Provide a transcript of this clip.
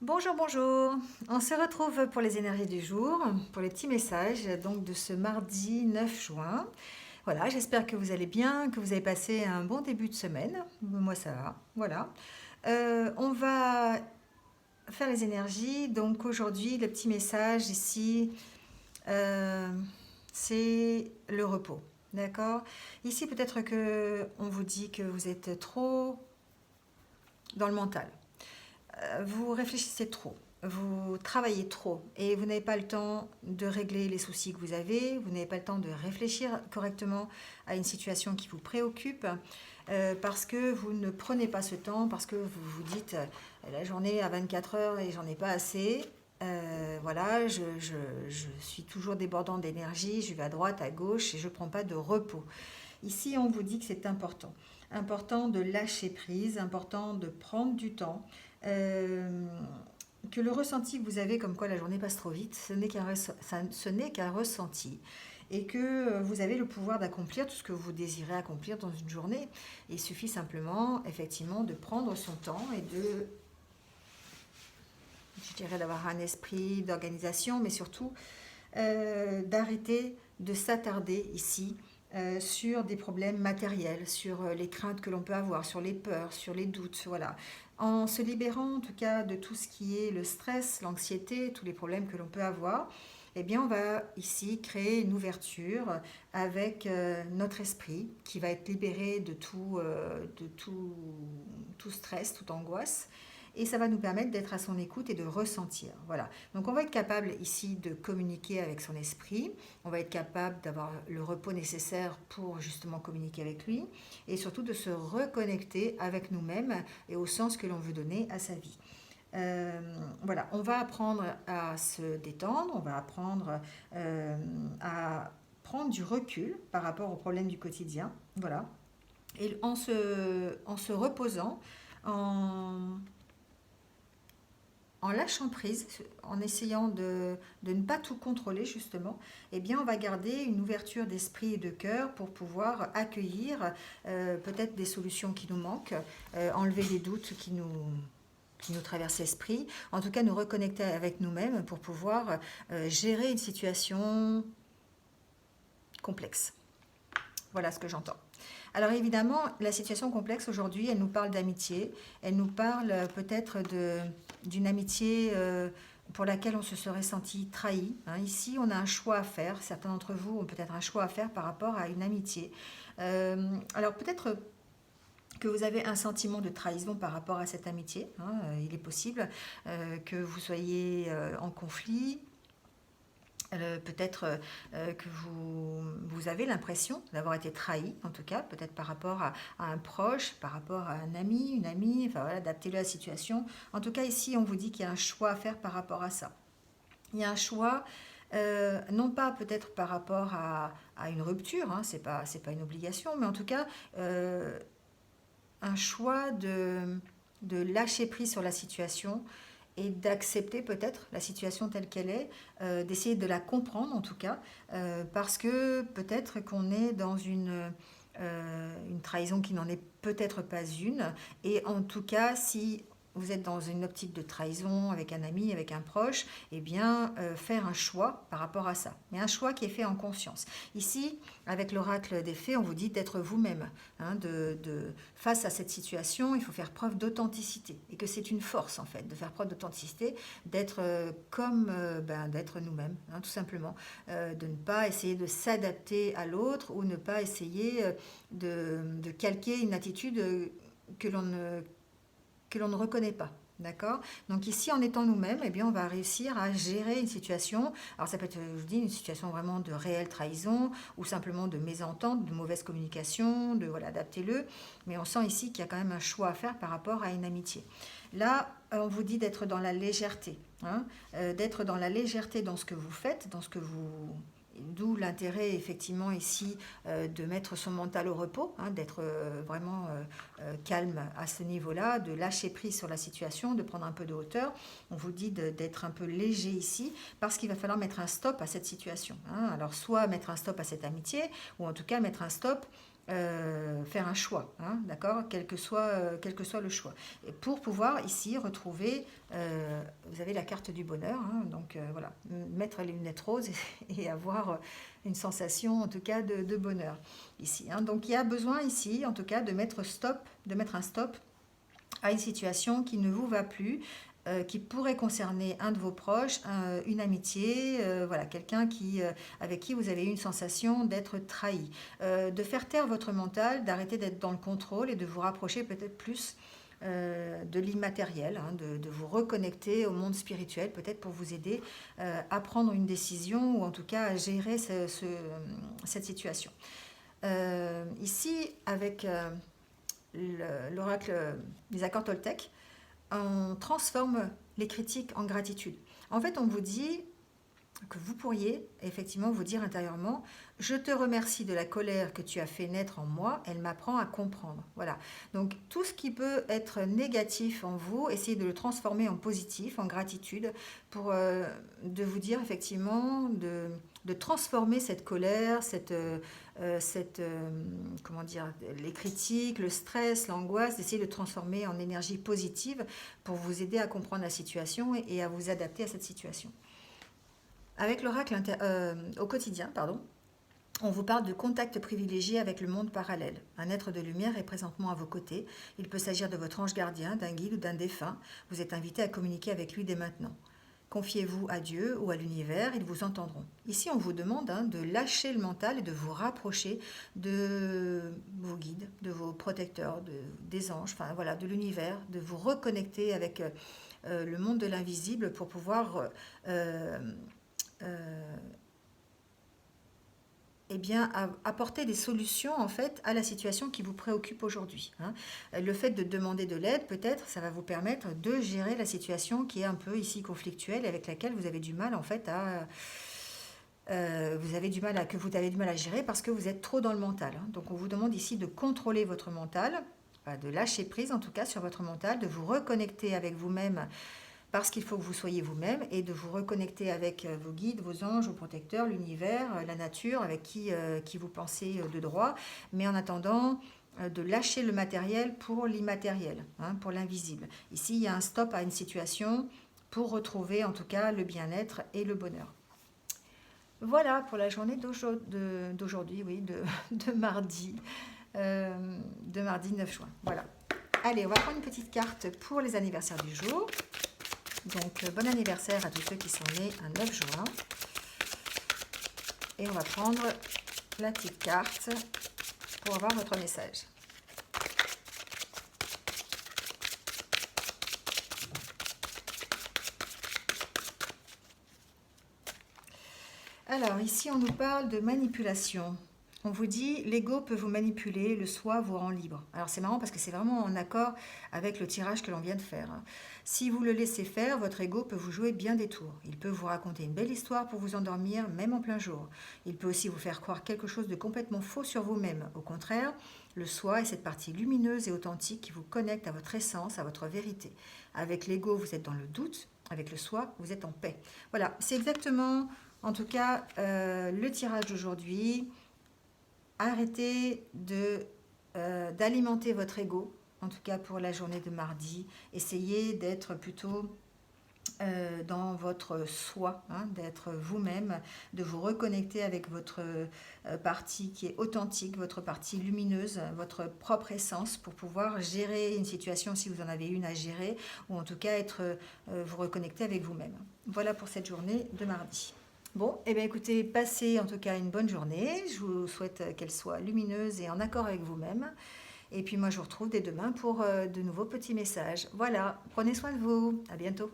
Bonjour, bonjour. On se retrouve pour les énergies du jour, pour les petits messages donc de ce mardi 9 juin. Voilà, j'espère que vous allez bien, que vous avez passé un bon début de semaine. Moi, ça va. Voilà. On va faire les énergies. Donc aujourd'hui, le petit message ici, euh, c'est le repos. D'accord? Ici, peut-être que on vous dit que vous êtes trop dans le mental. Vous réfléchissez trop, vous travaillez trop et vous n'avez pas le temps de régler les soucis que vous avez, vous n'avez pas le temps de réfléchir correctement à une situation qui vous préoccupe parce que vous ne prenez pas ce temps, parce que vous vous dites la journée à 24 heures et j'en ai pas assez. Voilà, je suis toujours débordant d'énergie, je vais à droite, à gauche et je ne prends pas de repos. Ici, on vous dit que c'est important. Important de lâcher prise, important de prendre du temps. Euh, que le ressenti que vous avez comme quoi la journée passe trop vite, ce n'est qu'un ressenti et que vous avez le pouvoir d'accomplir tout ce que vous désirez accomplir dans une journée. Il suffit simplement, effectivement, de prendre son temps et de, je dirais, d'avoir un esprit d'organisation, mais surtout d'arrêter de s'attarder ici sur des problèmes matériels, sur les craintes que l'on peut avoir, sur les peurs, sur les doutes, voilà. En se libérant en tout cas de tout ce qui est le stress, l'anxiété, tous les problèmes que l'on peut avoir, eh bien on va ici créer une ouverture avec notre esprit qui va être libéré de tout stress, toute angoisse. Et ça va nous permettre d'être à son écoute et de ressentir. Voilà. Donc on va être capable ici de communiquer avec son esprit, on va être capable d'avoir le repos nécessaire pour justement communiquer avec lui et surtout de se reconnecter avec nous-mêmes et au sens que l'on veut donner à sa vie. Voilà, on va apprendre à se détendre, on va apprendre à prendre du recul par rapport aux problèmes du quotidien. Voilà. Et en se reposant, en en lâchant prise, en essayant de ne pas tout contrôler justement, eh bien on va garder une ouverture d'esprit et de cœur pour pouvoir accueillir peut-être des solutions qui nous manquent, enlever les doutes qui nous traversent l'esprit, en tout cas nous reconnecter avec nous-mêmes pour pouvoir gérer une situation complexe. Voilà ce que j'entends. Alors évidemment, la situation complexe aujourd'hui, elle nous parle d'amitié, elle nous parle peut-être d'une amitié pour laquelle on se serait senti trahi. Hein. Ici, on a un choix à faire. Certains d'entre vous ont peut-être un choix à faire par rapport à une amitié. Alors peut-être que vous avez un sentiment de trahison par rapport à cette amitié. Hein. Il est possible que vous soyez en conflit, peut-être que vous avez l'impression d'avoir été trahi, en tout cas, peut-être par rapport à un proche, par rapport à un ami, une amie, enfin voilà, adaptez-le à la situation. En tout cas, ici, on vous dit qu'il y a un choix à faire par rapport à ça. Il y a un choix, non pas peut-être par rapport à une rupture, hein, c'est pas une obligation, mais en tout cas, un choix de lâcher prise sur la situation et d'accepter peut-être la situation telle qu'elle est, d'essayer de la comprendre en tout cas, parce que peut-être qu'on est dans une trahison qui n'en est peut-être pas une, et en tout cas si vous êtes dans une optique de trahison avec un ami, avec un proche, eh bien faire un choix par rapport à ça. Mais un choix qui est fait en conscience. Ici, avec l'oracle des fées, on vous dit d'être vous-même. Hein, face à cette situation, il faut faire preuve d'authenticité. Et que c'est une force, en fait, de faire preuve d'authenticité, d'être d'être nous-mêmes, hein, tout simplement. De ne pas essayer de s'adapter à l'autre ou ne pas essayer de calquer une attitude que l'on ne, que l'on ne reconnaît pas. D'accord. Donc ici, en étant nous-mêmes, eh bien, on va réussir à gérer une situation. Alors ça peut être, je vous dis, une situation vraiment de réelle trahison ou simplement de mésentente, de mauvaise communication, de voilà, adaptez-le. Mais on sent ici qu'il y a quand même un choix à faire par rapport à une amitié. Là, on vous dit d'être dans la légèreté, hein, d'être dans la légèreté dans ce que vous faites, dans ce que vous d'où l'intérêt effectivement ici de mettre son mental au repos, hein, d'être vraiment calme à ce niveau-là, de lâcher prise sur la situation, de prendre un peu de hauteur. On vous dit d'être un peu léger ici parce qu'il va falloir mettre un stop à cette situation. Hein. Alors soit mettre un stop à cette amitié ou en tout cas mettre un stop faire un choix, hein, d'accord, quel que soit le choix. Et pour pouvoir ici retrouver, vous avez la carte du bonheur, hein, donc voilà, mettre les lunettes roses et avoir une sensation en tout cas de bonheur ici. Hein. Donc il y a besoin ici en tout cas de mettre un stop à une situation qui ne vous va plus, qui pourrait concerner un de vos proches, une amitié, voilà, quelqu'un avec qui vous avez eu une sensation d'être trahi. De faire taire votre mental, d'arrêter d'être dans le contrôle et de vous rapprocher peut-être plus de l'immatériel, hein, de vous reconnecter au monde spirituel, peut-être pour vous aider à prendre une décision ou en tout cas à gérer cette situation. Ici, avec l'oracle des accords Toltec, on transforme les critiques en gratitude. En fait, on vous dit que vous pourriez effectivement vous dire intérieurement: je te remercie de la colère que tu as fait naître en moi, elle m'apprend à comprendre. Voilà. Donc tout ce qui peut être négatif en vous, essayez de le transformer en positif, en gratitude, pour de vous dire effectivement de transformer cette colère, comment dire, les critiques, le stress, l'angoisse, d'essayer de transformer en énergie positive pour vous aider à comprendre la situation et à vous adapter à cette situation. Avec l'oracle au quotidien, pardon, on vous parle de contact privilégié avec le monde parallèle. Un être de lumière est présentement à vos côtés. Il peut s'agir de votre ange gardien, d'un guide ou d'un défunt. Vous êtes invité à communiquer avec lui dès maintenant. Confiez-vous à Dieu ou à l'univers, ils vous entendront. Ici, on vous demande de lâcher le mental et de vous rapprocher de vos guides, de vos protecteurs, des anges, enfin voilà, de l'univers, de vous reconnecter avec le monde de l'invisible pour pouvoir eh bien, apporter des solutions en fait à la situation qui vous préoccupe aujourd'hui. Hein. Le fait de demander de l'aide, peut-être, ça va vous permettre de gérer la situation qui est un peu ici conflictuelle et avec laquelle vous avez du mal en fait vous avez du mal à gérer parce que vous êtes trop dans le mental. Hein. Donc on vous demande ici de contrôler votre mental, de lâcher prise en tout cas sur votre mental, de vous reconnecter avec vous-même parce qu'il faut que vous soyez vous-même et de vous reconnecter avec vos guides, vos anges, vos protecteurs, l'univers, la nature, avec qui vous pensez de droit. Mais en attendant, de lâcher le matériel pour l'immatériel, hein, pour l'invisible. Ici, il y a un stop à une situation pour retrouver en tout cas le bien-être et le bonheur. Voilà pour la journée d'aujourd'hui, oui, de mardi 9 juin. Voilà. Allez, on va prendre une petite carte pour les anniversaires du jour. Donc, bon anniversaire à tous ceux qui sont nés un 9 juin. Et on va prendre la petite carte pour avoir votre message. Alors, ici, on nous parle de manipulation. On vous dit, l'ego peut vous manipuler, le soi vous rend libre. Alors c'est marrant parce que c'est vraiment en accord avec le tirage que l'on vient de faire. Si vous le laissez faire, votre ego peut vous jouer bien des tours. Il peut vous raconter une belle histoire pour vous endormir, même en plein jour. Il peut aussi vous faire croire quelque chose de complètement faux sur vous-même. Au contraire, le soi est cette partie lumineuse et authentique qui vous connecte à votre essence, à votre vérité. Avec l'ego, vous êtes dans le doute. Avec le soi, vous êtes en paix. Voilà, c'est exactement, en tout cas, le tirage d'aujourd'hui. Arrêtez d'alimenter votre ego, en tout cas pour la journée de mardi. Essayez d'être plutôt dans votre soi, hein, d'être vous-même, de vous reconnecter avec votre partie qui est authentique, votre partie lumineuse, votre propre essence pour pouvoir gérer une situation si vous en avez une à gérer ou en tout cas vous reconnecter avec vous-même. Voilà pour cette journée de mardi. Bon, eh bien écoutez, passez en tout cas une bonne journée. Je vous souhaite qu'elle soit lumineuse et en accord avec vous-même. Et puis moi, je vous retrouve dès demain pour de nouveaux petits messages. Voilà, prenez soin de vous. À bientôt.